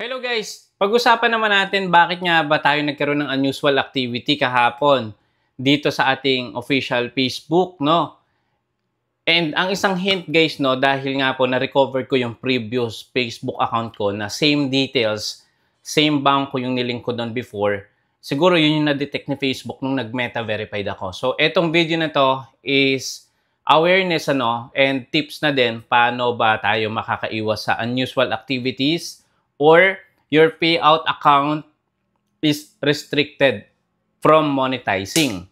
Hello guys! Pag-usapan naman natin bakit nga ba tayo nagkaroon ng unusual activity kahapon dito sa ating official Facebook, no? And ang isang hint guys, no, dahil nga po na-recover ko yung previous Facebook account ko na same details, same bank ko yung nilink ko doon before, siguro yun yung na-detect ni Facebook nung nag-meta verified ako. So, etong video na to is awareness and tips na din paano ba tayo makakaiwas sa unusual activities or your payout account is restricted from monetizing.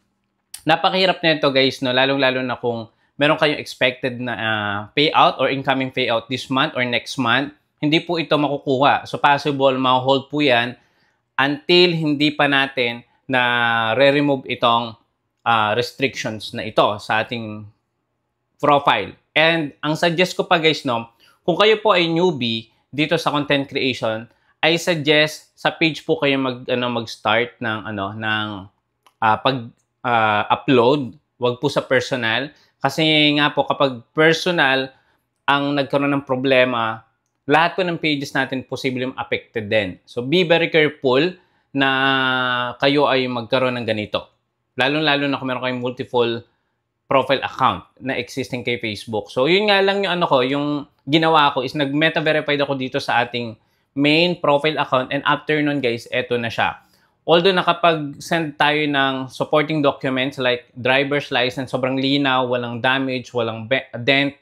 Napakahirap na ito guys, no? Lalong-lalo na kung meron kayong expected na payout or incoming payout this month or next month, hindi po ito makukuha. So possible, ma-hold po yan until hindi pa natin na re-remove itong restrictions na ito sa ating profile. And ang suggest ko pa guys, no, kung kayo po ay newbie dito sa content creation, I suggest sa page po kayo mag-start ng pag-upload, wag po sa personal kasi nga po kapag personal ang nagkaroon ng problema, lahat po ng pages natin posibleng affected din. So be very careful na kayo ay magkaroon ng ganito. Lalong-lalo na kung meron kayong multiple profile account na existing kay Facebook. So yun nga lang yung yung ginawa ko is nag-meta verified ako dito sa ating main profile account, and after nun guys, eto na siya. Although nakapag-send tayo ng supporting documents like driver's license, sobrang linaw, walang damage, walang dent,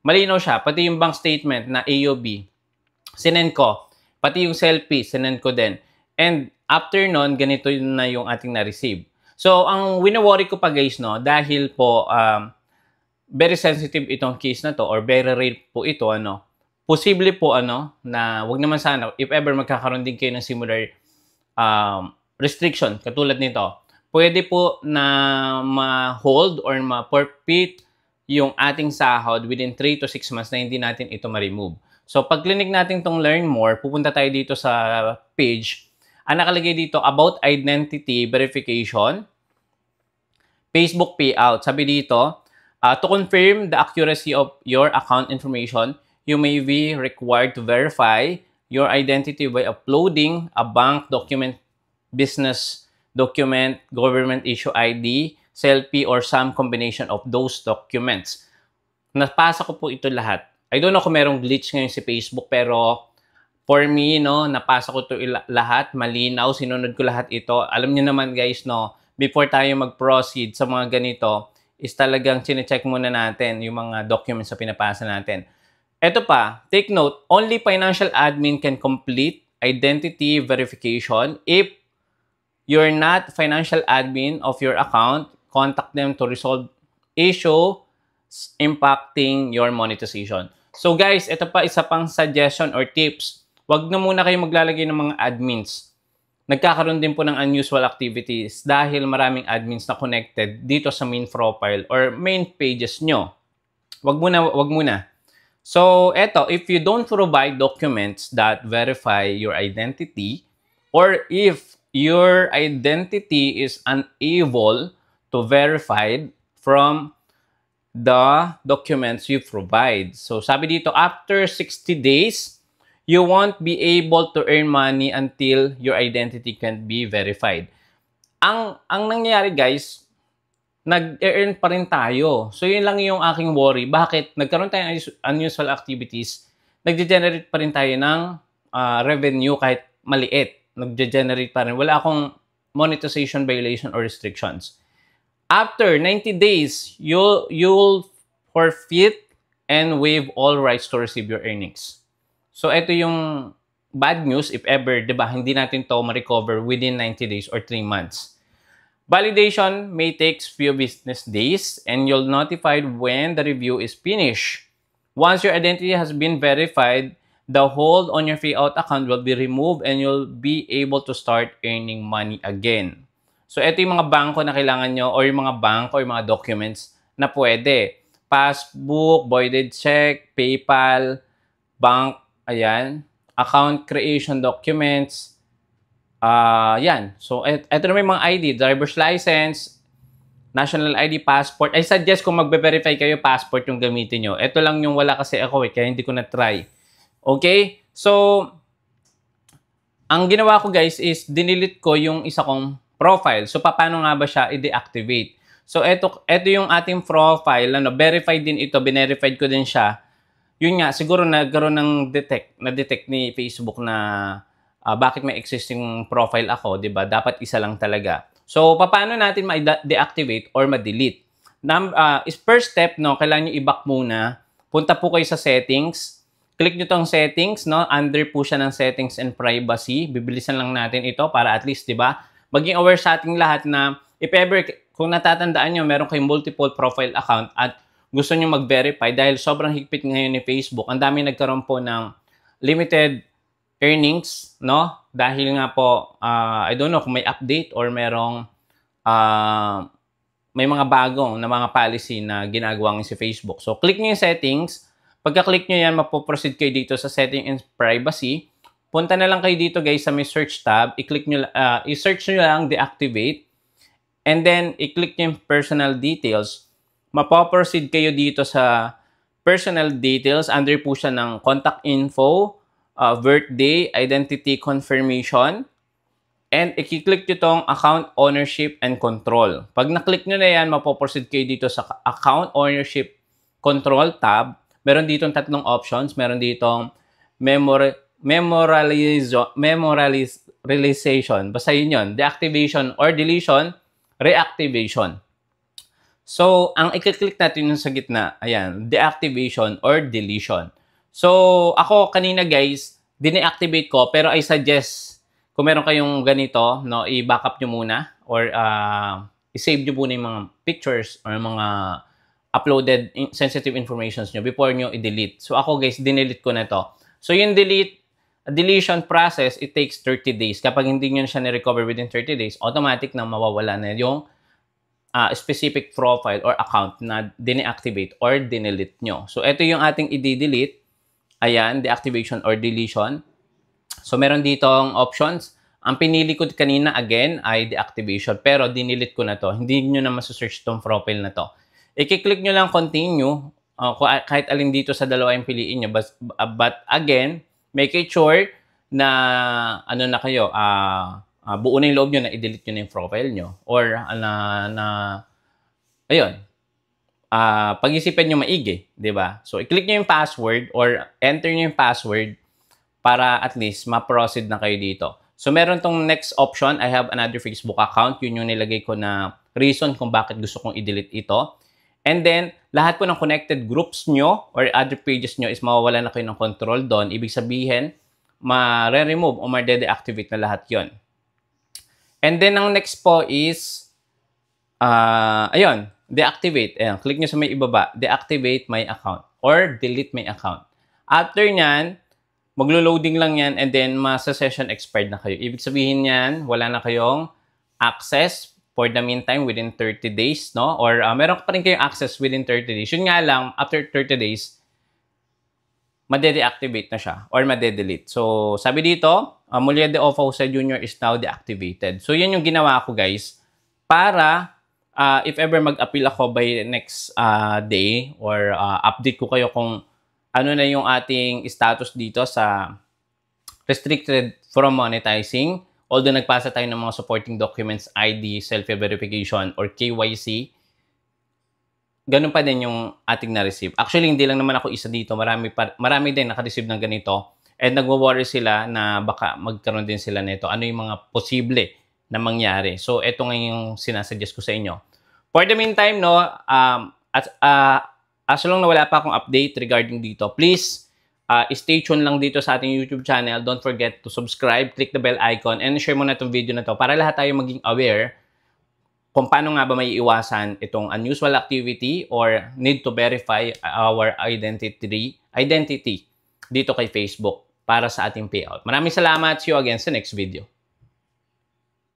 malinaw siya. Pati yung bank statement na AOB, sinend ko. Pati yung selfie, sinend ko din. And after nun, ganito na yung ating na-receive. So, ang wina-worry ko pa guys, no, dahil po very sensitive itong case na to or very rare po ito, posible po na wag naman sana if ever magkakaroon din kayo ng similar restriction katulad nito, pwede po na ma-hold or ma-forfeit yung ating sahod within 3 to 6 months na hindi natin ito ma-remove. So pag clinic natin tong learn more, pupunta tayo dito sa page. Ang nakalagay dito about identity verification, Facebook payout. Sabi dito, to confirm the accuracy of your account information, you may be required to verify your identity by uploading a bank document, business document, government issue ID, selfie, or some combination of those documents. Napasa ko po ito lahat. I don't know kung merong glitch ngayon si Facebook, pero for me, napasa ko ito lahat, malinaw, sinunod ko lahat ito. Alam niyo naman guys, before tayo mag-proceed sa mga ganito, is talagang chine-check muna natin yung mga documents na pinapasa natin. Ito pa, take note, only financial admin can complete identity verification. If you're not financial admin of your account, contact them to resolve issue impacting your monetization. So guys, ito pa isa pang suggestion or tips. Wag na muna kayo maglalagay ng mga admins. Nagkakaroon din po ng unusual activities dahil maraming admins na connected dito sa main profile or main pages nyo. Wag muna. So, eto, if you don't provide documents that verify your identity, or if your identity is unable to verify from the documents you provide. So, sabi dito, after 60 days, you won't be able to earn money until your identity can be verified. Ang nangyayari guys, nag-earn pa rin tayo. So, yun lang yung aking worry. Bakit? Nagkaroon tayo ng unusual activities, nag-generate pa rin tayo ng revenue kahit maliit. Nag-generate pa rin. Wala akong monetization violation or restrictions. After 90 days, you'll forfeit and waive all rights to receive your earnings. So, ito yung bad news if ever, di ba, hindi natin to ma-recover within 90 days or 3 months. Validation may take few business days and you'll notified when the review is finished. Once your identity has been verified, the hold on your payout account will be removed and you'll be able to start earning money again. So, ito yung mga bangko na kailangan nyo or yung mga bangko or yung mga documents na pwede. Passbook, voided check, PayPal, bank, ayan, account creation documents, yan. So, ito naman yung mga ID, driver's license, national ID, passport. I suggest kung magbe-verify kayo, passport yung gamitin nyo. Ito lang yung wala kasi ako kaya hindi ko na-try. Okay? So, ang ginawa ko guys is dinilit ko yung isa kong profile. So, paano nga ba siya i-deactivate? So, eto yung ating profile. Verified din ito. Binerified ko din siya. Yun nga, siguro nagkaroon ng na-detect ni Facebook na bakit may existing profile ako, di ba? Dapat isa lang talaga. So, paano natin ma-deactivate or ma-delete? First step, no, kailangan nyo i-back muna. Punta po kayo sa settings. Click nyo tong settings, no? Under po siya ng settings and privacy. Bibilisan lang natin ito para at least, di ba? Maging aware sa ating lahat na if ever, kung natatandaan nyo, meron kayong multiple profile account at gusto nyo mag-verify dahil sobrang higpit ngayon ni Facebook. Ang dami nagkaroon po ng limited earnings, no? Dahil nga po, I don't know kung may update or merong may mga bagong na mga policy na ginagawa ng si Facebook. So, click nyo yung settings. Pagka-click nyo yan, mapoproceed kayo dito sa setting and privacy. Punta na lang kayo dito guys sa may search tab. I-search nyo lang deactivate. And then, i-click nyo yung personal details. Mapoproceed kayo dito sa personal details. Under po siya ng contact info, birthday, identity confirmation. And i-click nyo tong account ownership and control. Pag na-click nyo na yan, mapoproceed kayo dito sa account ownership control tab. Meron ditong tatlong options. Meron ditong memorialization. Basta yun. Deactivation or deletion, reactivation. So, ang i-click natin yung sa gitna, ayan, deactivation or deletion. So, ako kanina guys, dine-activate ko, pero I suggest, kung meron kayong ganito, no, i-backup nyo muna or i-save nyo muna yung mga pictures or mga uploaded sensitive informations nyo before nyo i-delete. So, ako guys, dinelete ko na to. So, yung deletion process, it takes 30 days. Kapag hindi nyo siya na-recover within 30 days, automatic na mawawala na yung specific profile or account na dine-activate or dinelete nyo. So, ito yung ating i-delete. Ayan, deactivation or deletion. So, meron ditong options. Ang pinili ko kanina, again, ay deactivation. Pero, dinelete ko na to. Hindi nyo na masasearch tong profile na to. I-click nyo lang continue. Kahit alin dito sa dalawa yung piliin nyo. But again, make it sure na ano na kayo, buo na yung loob nyo na i-delete nyo na yung profile nyo. Or ayun, pag-isipan nyo maigi, di ba? So, i-click nyo yung password or enter nyo yung password para at least ma-proceed na kayo dito. So, meron tong next option, I have another Facebook account. Yun yung nilagay ko na reason kung bakit gusto kong i-delete ito. And then, lahat po ng connected groups nyo or other pages nyo is mawawala na kayo ng control doon. Ibig sabihin, ma-remove o ma-deactivate na lahat yon. And then, ang next po is, ayun, deactivate. Ayan, click nyo sa may ibaba, deactivate my account or delete my account. After nyan, maglo-loading lang yan and then masa-session expired na kayo. Ibig sabihin yan, wala na kayong access for the meantime within 30 days, no? Or meron pa rin kayong access within 30 days. Yun nga lang, after 30 days, made-deactivate na siya or made-delete. So, sabi dito, Mulya de Ofosa Jr. is now deactivated. So, yan yung ginawa ko, guys, para if ever mag-appeal ako by next day or update ko kayo kung ano na yung ating status dito sa restricted from monetizing. Although nagpasa tayo ng mga supporting documents, ID, self-verification, or KYC, ganun pa din yung ating na-receive. Actually, hindi lang naman ako isa dito. Marami din naka-receive ng ganito. And nagwo-worry sila na baka magkaroon din sila nito. Ano yung mga posible na mangyari. So, ito nga yung sinasuggest ko sa inyo. For the meantime, no, as long na wala pa akong update regarding dito, please, stay tuned lang dito sa ating YouTube channel. Don't forget to subscribe, click the bell icon, and share mo na itong video na to para lahat tayo maging aware kung paano nga ba may iwasan itong unusual activity or need to verify our identity dito kay Facebook para sa ating payout. Maraming salamat. See you again sa next video.